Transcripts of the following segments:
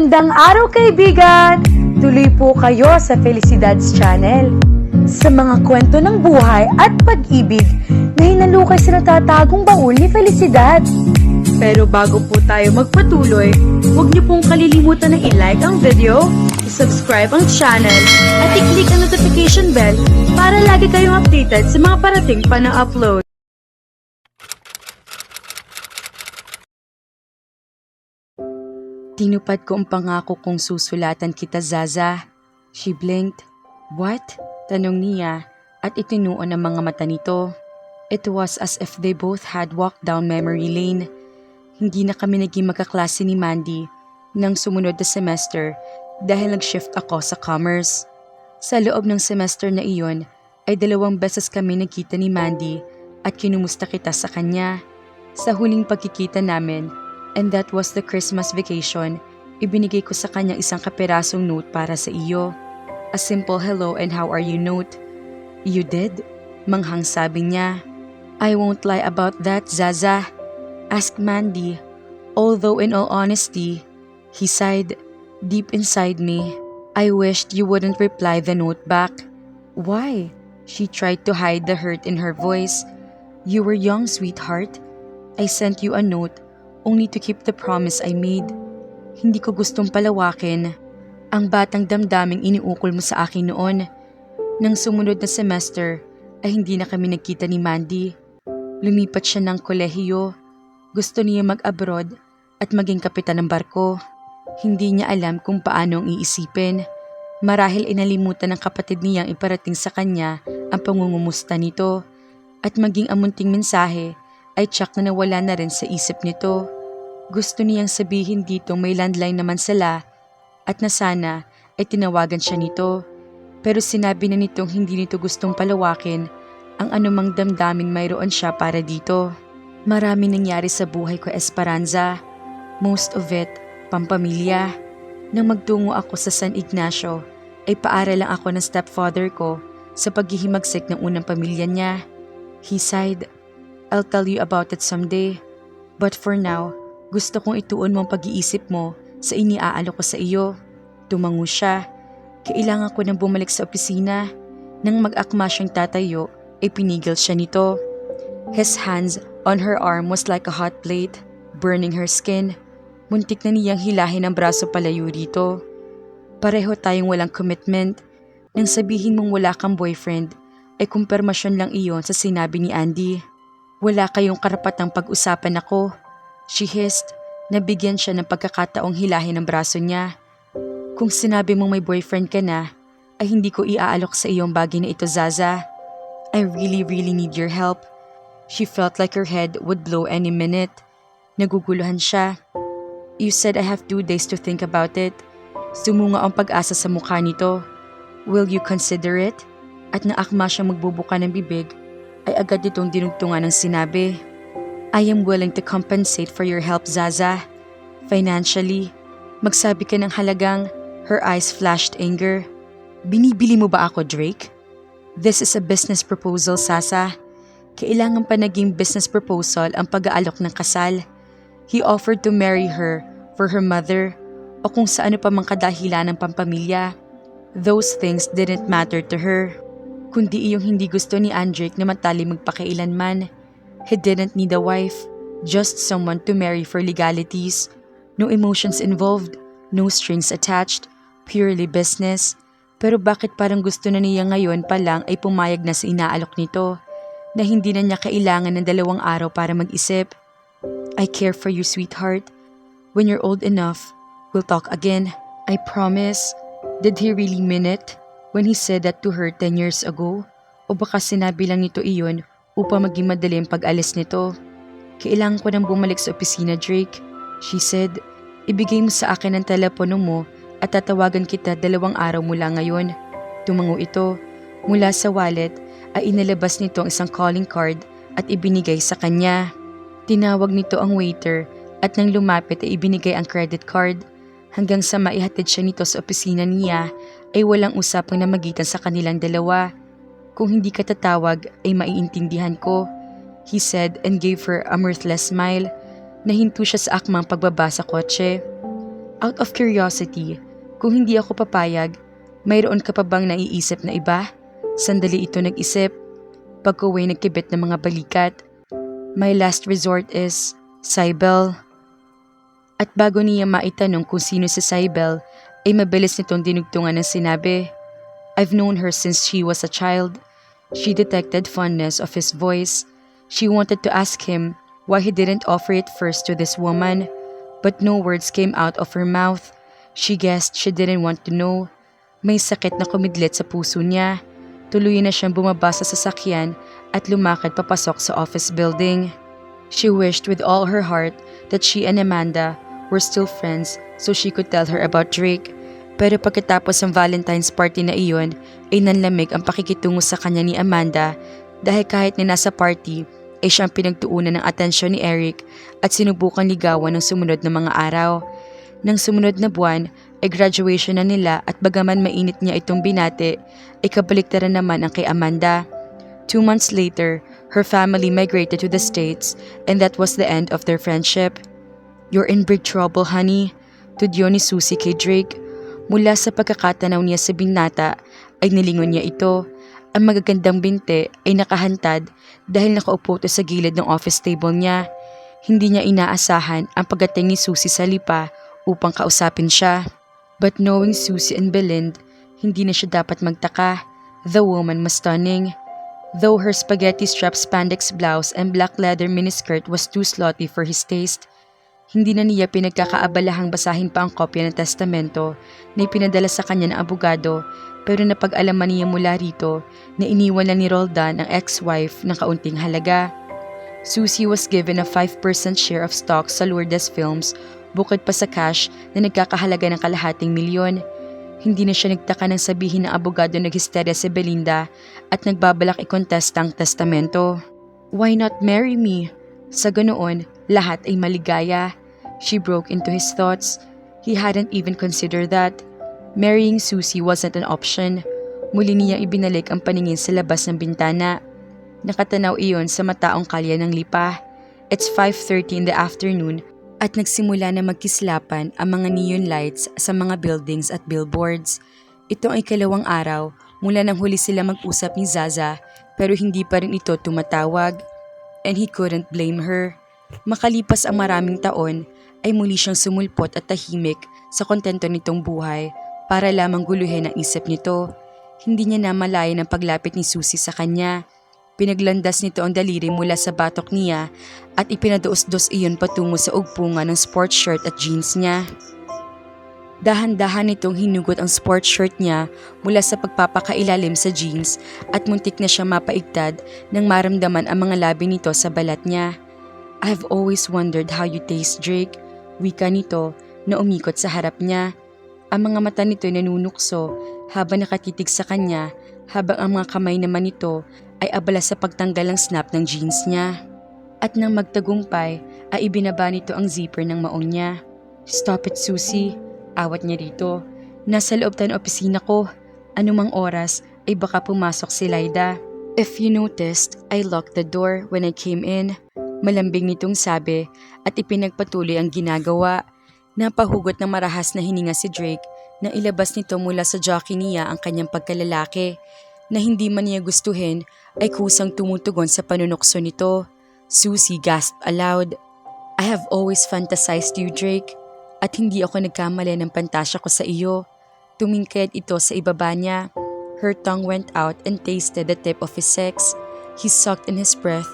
Magandang araw kaibigan! Tuloy po kayo sa Felicidad's Channel. Sa mga kwento ng buhay at pag-ibig na hinalukay sa natatagong baul ni Felicidad. Pero bago po tayo magpatuloy, huwag niyo pong kalilimutan na i-like ang video, i-subscribe ang channel, at i-click ang notification bell para lagi kayong updated sa mga parating pa na upload. Tinupad ko ang pangako kong susulatan kita, Zaza. She blinked. What? Tanong niya at itinuon ang mga mata nito. It was as if they both had walked down memory lane. Hindi na kami naging magkaklase ni Mandy nang sumunod na semester dahil nag-shift ako sa commerce. Sa loob ng semester na iyon ay 2 beses kami nagkita ni Mandy at kinumusta kita sa kanya. Sa huling pagkikita namin, and that was the Christmas vacation, ibinigay ko sa kanya isang kapirasong note para sa iyo. A simple hello and how are you note. You did? Manghang sabi niya. I won't lie about that, Zaza. Asked Mandy. Although in all honesty, he sighed. Deep inside me, I wished you wouldn't reply the note back. Why? She tried to hide the hurt in her voice. You were young, sweetheart. I sent you a note only to keep the promise I made. Hindi ko gustong palawakin ang batang damdaming iniukol mo sa akin noon. Nang sumunod na semester ay hindi na kami nagkita ni Mandy. Lumipat siya ng kolehiyo. Gusto niya mag-abroad at maging kapitan ng barko. Hindi niya alam kung paano ang iisipin. Marahil inalimutan ng kapatid niyang iparating sa kanya ang pangungumusta nito. At maging amunting mensahe ay tsak na nawala na rin sa isip nito. Gusto niyang sabihin dito may landline naman sila at na sana ay tinawagan siya nito. Pero sinabi na nitong hindi nito gustong palawakin ang anumang damdaming mayroon siya para dito. Marami nangyari sa buhay ko, Esperanza. Most of it, pampamilya. Nang magtungo ako sa San Ignacio, ay paaral lang ako ng stepfather ko sa paghihimagsik ng unang pamilya niya. He sighed, I'll tell you about it someday. But for now, gusto kong ituon mo ang pag-iisip mo sa iniaalok ko sa iyo. Tumango siya. Kailangan ko nang bumalik sa opisina. Nang mag-akma siyang tatayo, ay pinigil siya nito. His hands on her arm was like a hot plate, burning her skin. Muntik na niyang hilahin ang braso palayo rito. Pareho tayong walang commitment. Nang sabihin mong wala kang boyfriend, ay kumpirmasyon lang iyon sa sinabi ni Andy. Wala kayong karapatang pag-usapan ako. She hissed. Nabigyan siya ng pagkakataong hilahin ang braso niya. Kung sinabi mong may boyfriend ka na, ay hindi ko iaalok sa iyong bagay na ito, Zaza. I really need your help. She felt like her head would blow any minute. Naguguluhan siya. You said I have 2 days to think about it. Sumunga ang pag-asa sa mukha nito. Will you consider it? At naakma siya magbubuka ng bibig, ay agad itong dinugtungan ng sinabi. I am willing to compensate for your help, Zaza. Financially, magsabi ka ng halagang. Her eyes flashed anger. Binibili mo ba ako, Drake? This is a business proposal, Sasa. Kailangan pa naging business proposal ang pag-aalok ng kasal. He offered to marry her for her mother o kung sa ano pa mang kadahilan ng pampamilya. Those things didn't matter to her. Kundi iyong hindi gusto ni Andrick na matali magpakailanman. He didn't need a wife, just someone to marry for legalities. No emotions involved, no strings attached, purely business. Pero bakit parang gusto na niya ngayon pa lang ay pumayag na sa inaalok nito, na hindi na niya kailangan ng 2 araw para mag-isip. I care for you, sweetheart. When you're old enough, we'll talk again. I promise. Did he really mean it when he said that to her 10 years ago? O baka sinabi lang nito iyon upang maging madali ang pag-alis nito? Kailangan ko nang bumalik sa opisina, Drake. She said, ibigay mo sa akin ang telepono mo at tatawagan kita 2 araw mula ngayon. Tumango ito. Mula sa wallet ay inalabas nito ang isang calling card at ibinigay sa kanya. Tinawag nito ang waiter at nang lumapit ay ibinigay ang credit card. Hanggang sa maihatid siya nito sa opisina niya ay walang usapang namagitan sa kanilang 2. Kung hindi ka tatawag ay maiintindihan ko, he said and gave her a mirthless smile. Nahinto siya sa akmang pagbaba sa kotse. Out of curiosity, kung hindi ako papayag, mayroon ka pa bang naiisip na iba? Sandali ito nag-isip. Pagkuway nagkibit ng mga balikat. My last resort is Cybele. At bago niya maitanong kung sino si Cybele, ay mabilis nitong dinugtungan ng sinabi. I've known her since she was a child. She detected fondness of his voice. She wanted to ask him why he didn't offer it first to this woman, but no words came out of her mouth. She guessed she didn't want to know. May sakit na kumidlit sa puso niya. Tuluyan na siyang bumaba sa sasakyan at lumakad papasok sa office building. She wished with all her heart that she and Amanda were still friends so she could tell her about Drake. Pero pagkatapos ng Valentine's party na iyon, ay nanlamig ang pakikitungo sa kanya ni Amanda dahil kahit na nasa party ay siyang pinagtuunan ng atensyon ni Eric at sinubukan ligawan ng sumunod na mga araw. Nang sumunod na buwan ay graduation na nila at bagaman mainit niya itong binati, ay kabaliktaran naman ang kay Amanda. 2 months later, her family migrated to the States and that was the end of their friendship. You're in big trouble, honey, tudyo ni Susie kay Drake. Mula sa pagkakatanaw niya sa binata ay nilingon niya ito. Ang magagandang binte ay nakahantad dahil nakaupo ito sa gilid ng office table niya. Hindi niya inaasahan ang pagdating ni Susie sa lipa upang kausapin siya. But knowing Susie and Belind, hindi na siya dapat magtaka. The woman was stunning. Though her spaghetti-strap spandex blouse and black leather miniskirt was too slutty for his taste, hindi na niya pinagkakaabalahang basahin pa ang kopya ng testamento na ipinadala sa kanya ng abogado, pero napag-alaman niya mula rito na iniwan na ni Roldan ang ex-wife ng kaunting halaga. Susie was given a 5% share of stock sa Lourdes Films bukod pa sa cash na nagkakahalaga ng ₱250,000. Hindi na siya nagtaka nang sabihin ng abogado na naghisterya si Belinda at nagbabalak i-contest ang testamento. Why not marry me? Sa ganoon, lahat ay maligaya. She broke into his thoughts. He hadn't even considered that. Marrying Susie wasn't an option. Muli niya ibinalik ang paningin sa labas ng bintana. Nakatanaw iyon sa mataong kalye ng lipa. It's 5:30 in the afternoon at nagsimula na magkislapan ang mga neon lights sa mga buildings at billboards. Ito ay ikalawang araw mula nang huli sila mag-usap ni Zaza pero hindi pa rin ito tumatawag. And he couldn't blame her. Makalipas ang maraming taon, ay muli siyang sumulpot at tahimik sa kontento nitong buhay para lamang guluhin ang isip nito. Hindi niya namalayan ang paglapit ni Susie sa kanya. Pinaglandas nito ang daliri mula sa batok niya at ipinaduos-dos iyon patungo sa ugpungan ng sports shirt at jeans niya. Dahan-dahan nitong hinugot ang sports shirt niya mula sa pagpapakailalim sa jeans at muntik na siya mapaigtad nang maramdaman ang mga labi nito sa balat niya. I've always wondered how you taste, Drake. Wika nito na umikot sa harap niya. Ang mga mata nito ay nanunukso habang nakatitig sa kanya habang ang mga kamay naman nito ay abala sa pagtanggal ng snap ng jeans niya. At nang magtagumpay ay ibinaba nito ang zipper ng maong niya. Stop it, Susie. Awat niya rito. Nasa loob tayo ng opisina ko. Anumang oras ay baka pumasok si Lyda. If you noticed, I locked the door when I came in. Malambing nitong sabi at ipinagpatuloy ang ginagawa. Napahugot ng marahas na hininga si Drake nang ilabas nito mula sa jockey niya ang kanyang pagkalalaki. Na hindi man niya gustuhin ay kusang tumutugon sa panunokso nito. Susie gasped aloud. I have always fantasized you, Drake. At hindi ako nagkamali ng pantasya ko sa iyo. Tumingkad ito sa ibaba niya. Her tongue went out and tasted the tip of his sex. He sucked in his breath,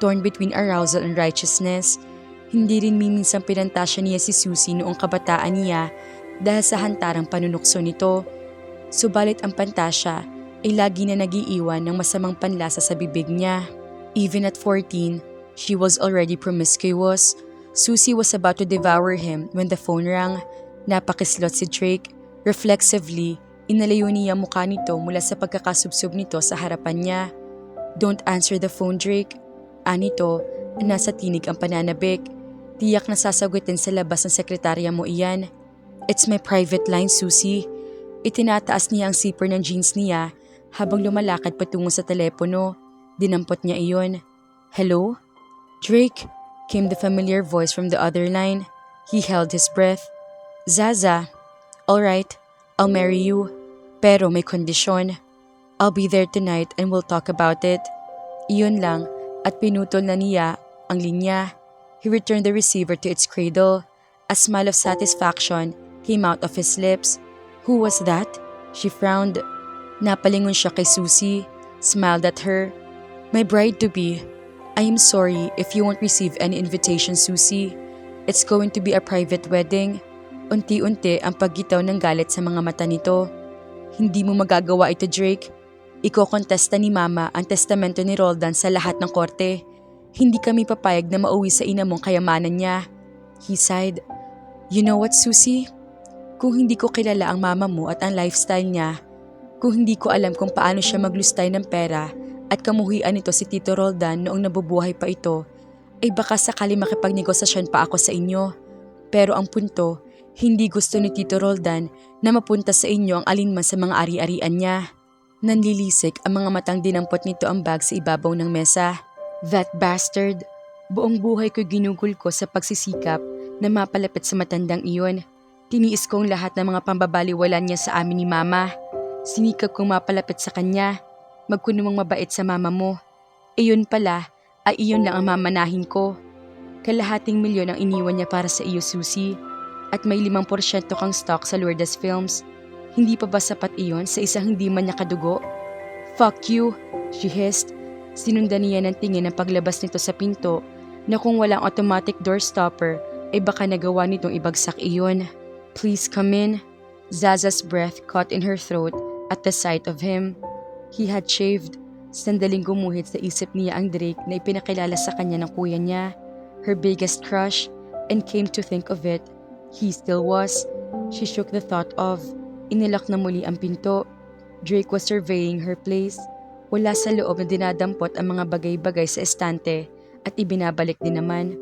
torn between arousal and righteousness. Hindi rin miminsang pinantasya niya si Susie noong kabataan niya dahil sa hantarang panunukso nito. Subalit ang pantasya ay lagi na nagiiwan ng masamang panlasa sa bibig niya. Even at 14, she was already promiscuous. Susie was about to devour him when the phone rang. Napakislot si Drake. Reflexively, inalayo niya mukha nito mula sa pagkakasubsob nito sa harapan niya. Don't answer the phone, Drake. Anito, nasa tinig ang pananabik. Tiyak na sasagutin sa labas ng sekretarya mo iyan. It's my private line, Susie. Itinataas niya ang zipper ng jeans niya habang lumalakad patungo sa telepono. Dinampot niya iyon. Hello? Drake? Came the familiar voice from the other line. He held his breath. Zaza, alright, I'll marry you. Pero may kondisyon. I'll be there tonight and we'll talk about it. Iyon lang at pinutol na niya ang linya. He returned the receiver to its cradle. A smile of satisfaction came out of his lips. Who was that? She frowned. Napalingon siya kay Susie, smiled at her. My bride-to-be. I am sorry if you won't receive any invitation, Susie. It's going to be a private wedding. Unti-unti ang paggitaw ng galit sa mga mata nito. Hindi mo magagawa ito, Drake. Iko-kontesta ni Mama ang testamento ni Roldan sa lahat ng korte. Hindi kami papayag na mauwi sa ina mong kayamanan niya. He sighed. You know what, Susie? Kung hindi ko kilala ang mama mo at ang lifestyle niya, kung hindi ko alam kung paano siya maglustay ng pera at kamuhian nito si Tito Roldan noong nabubuhay pa ito, ay baka sakali makipagnegosasyon pa ako sa inyo. Pero ang punto, hindi gusto ni Tito Roldan na mapunta sa inyo ang alinman sa mga ari-arian niya. Nanlilisik ang mga matang dinampot nito ang bag sa ibabaw ng mesa. That bastard! Buong buhay ko ginugol ko sa pagsisikap na mapalapit sa matandang iyon. Tiniis kong lahat ng mga pambabaliwalan niya sa amin ni Mama. Sinikap kong mapalapit sa kanya. Magkunumang mabait sa mama mo. Iyon pala ay iyon lang ang mamanahin ko. Kalahating milyon ang iniwan niya para sa iyo, Susie. At may 5% kang stock sa Lourdes Films. Hindi pa ba sapat iyon sa isang hindi man niya kadugo? Fuck you, she hissed. Sinundan niya ng tingin ang paglabas nito sa pinto na kung walang automatic door stopper ay baka nagawa nitong ibagsak iyon. Please come in. Zaza's breath caught in her throat at the sight of him. He had shaved. Sandaling gumuhit sa isip niya ang Drake na ipinakilala sa kanya ng kuya niya. Her biggest crush, and came to think of it, he still was. She shook the thought of. Inilak na muli ang pinto. Drake was surveying her place. Wala sa loob na dinadampot ang mga bagay-bagay sa estante at ibinabalik din naman.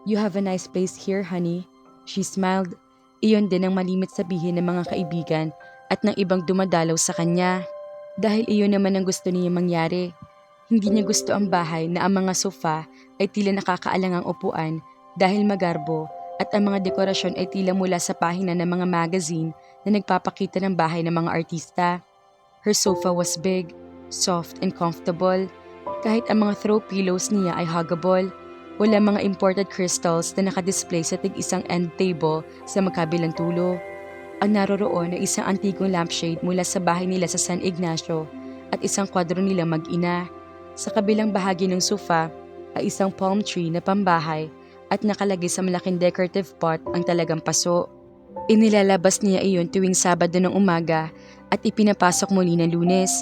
You have a nice place here, honey. She smiled. Iyon din ang malimit sabihin ng mga kaibigan at ng ibang dumadalaw sa kanya. Dahil iyon naman ang gusto niya mangyari. Hindi niya gusto ang bahay na ang mga sofa ay tila nakakaalangang upuan dahil magarbo at ang mga dekorasyon ay tila mula sa pahina ng mga magazine na nagpapakita ng bahay ng mga artista. Her sofa was big, soft and comfortable. Kahit ang mga throw pillows niya ay huggable. Wala mga imported crystals na nakadisplay sa tig-isang end table sa magkabilang tulo. Ang naroroon ay isang antigong lampshade mula sa bahay nila sa San Ignacio at isang kwadro nila mag-ina. Sa kabilang bahagi ng sofa ay isang palm tree na pambahay at nakalagay sa malaking decorative pot ang talagang paso. Inilalabas niya iyon tuwing Sabado ng umaga at ipinapasok muli ng Lunes.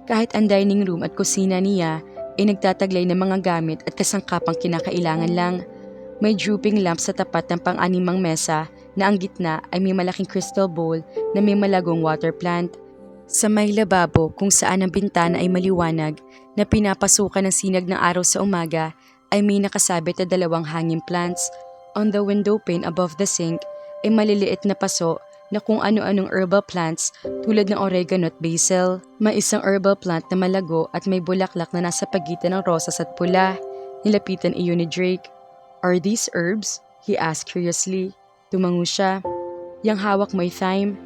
Kahit ang dining room at kusina niya ay nagtataglay ng mga gamit at kasangkapang kinakailangan lang. May drooping lamp sa tapat ng pang-animang mesa na ang gitna ay may malaking crystal bowl na may malagong water plant. Sa may lababo kung saan ang bintana ay maliwanag na pinapasukan ng sinag ng araw sa umaga ay may nakasabit na 2 hanging plants. On the window pane above the sink ay maliliit na paso na kung ano-anong herbal plants tulad ng oregano at basil. May isang herbal plant na malago at may bulaklak na nasa pagitan ng rosas at pula. Nilapitan iyon ni Drake. Are these herbs? He asked curiously. Tumango siya. Yang hawak mo'y thyme.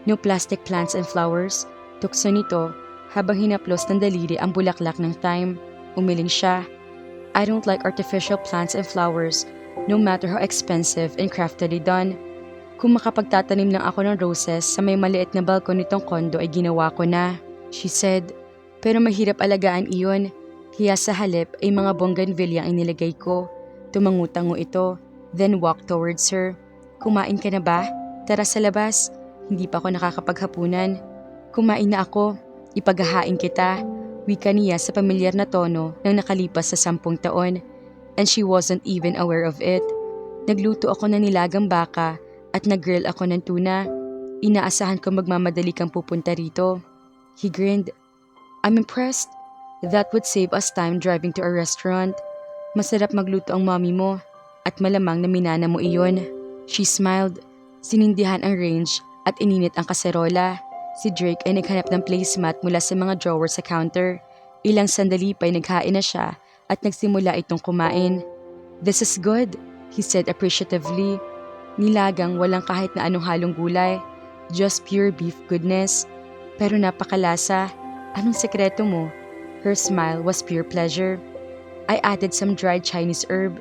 No plastic plants and flowers. Tukso nito habang hinaplos ng daliri ang bulaklak ng thyme. Umiling siya. I don't like artificial plants and flowers, no matter how expensive and craftily done. Kung makapagtatanim lang ako ng roses sa may maliit na balkon nitong kondo ay ginawa ko na, she said. Pero mahirap alagaan iyon. Kaya sa halip ay mga bougainvillea ang inilagay ko. Tumangutango ito, then walked towards her. Kumain ka na ba? Tara sa labas. Hindi pa ako nakakapaghapunan. Kumain na ako. Ipaghahain kita. Wika niya sa pamilyar na tono nang nakalipas sa 10 taon. And she wasn't even aware of it. Nagluto ako ng nilagang baka at nag-grill ako ng tuna. Inaasahan ko magmamadali kang pupunta rito. He grinned. I'm impressed. That would save us time driving to a restaurant. Masarap magluto ang mommy mo at malamang na minana mo iyon. She smiled. Sinindihan ang range at ininit ang kaserola. Si Drake ay naghanap ng placemat mula sa mga drawer sa counter. Ilang sandali pa ay naghain na siya at nagsimula itong kumain. This is good, he said appreciatively. Nilagang walang kahit na anong halong gulay. Just pure beef goodness. Pero napakalasa. Anong sekreto mo? Her smile was pure pleasure. I added some dried Chinese herb.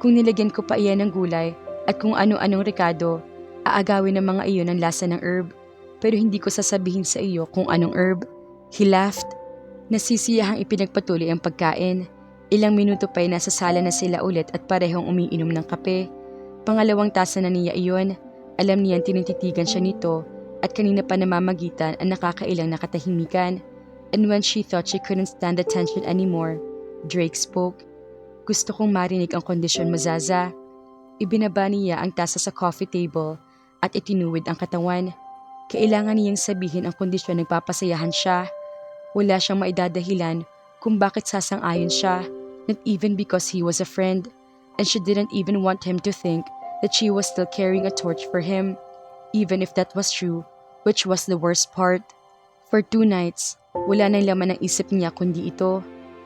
Kung nilagyan ko pa iyan ng gulay at kung ano-anong rekado, aagawin ng mga iyon ang lasa ng herb. Pero hindi ko sasabihin sa iyo kung anong herb. He laughed. Nasisiyahang ipinagpatuloy ang pagkain. Ilang minuto pa'y nasa sala na sila ulit at parehong umiinom ng kape. Pangalawang tasa na niya iyon. Alam niyan tinititigan siya nito at kanina pa namamagitan ang nakakailang na katahimikan. And when she thought she couldn't stand the tension anymore, Drake spoke. Gusto kong marinig ang kondisyon mo, Zaza. Ibinaba niya ang tasa sa coffee table at itinuwid ang katawan. Kailangan niyang sabihin ang kondisyon nagpapasayahan siya. Wala siyang maidadahilan kung bakit sasang-ayon siya, not even because he was a friend. And she didn't even want him to think that she was still carrying a torch for him, even if that was true, which was the worst part. For 2 nights, wala nang laman ng isip niya kundi ito.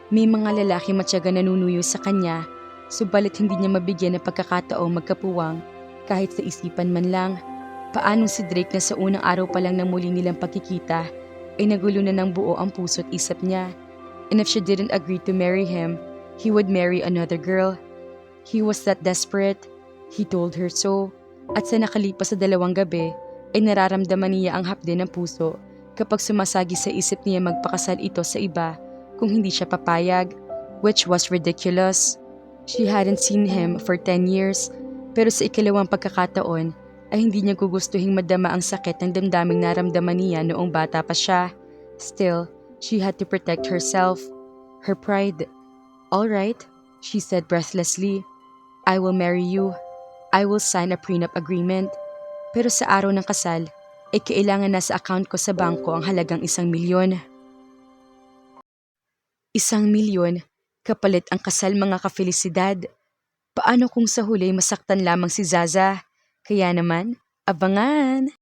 May mga lalaki matyaga nanunuyo sa kanya, subalit hindi niya mabigyan ng pagkakataong magkapuwang kahit sa isipan man lang. Paano si Drake na sa unang araw pa lang ng muli nilang pagkikita ay nagulo na ng buo ang puso't isip niya. And if she didn't agree to marry him, he would marry another girl. He was that desperate. He told her so. At sa nakalipas sa 2 gabi, ay nararamdaman niya ang hapde ng puso kapag sumasagi sa isip niya magpakasal ito sa iba kung hindi siya papayag, which was ridiculous. She hadn't seen him for 10 years, pero sa ikalawang pagkakataon ay hindi niya gugustuhing madama ang sakit ng damdaming naramdaman niya noong bata pa siya. Still, she had to protect herself, her pride. All right, she said breathlessly. I will marry you. I will sign a prenup agreement. Pero sa araw ng kasal, ay kailangan na sa account ko sa bangko ang halagang 1,000,000. 1,000,000 kapalit ang kasal, mga kafelisidad. Paano kung sa huli masaktan lamang si Zaza? Kaya naman, abangan!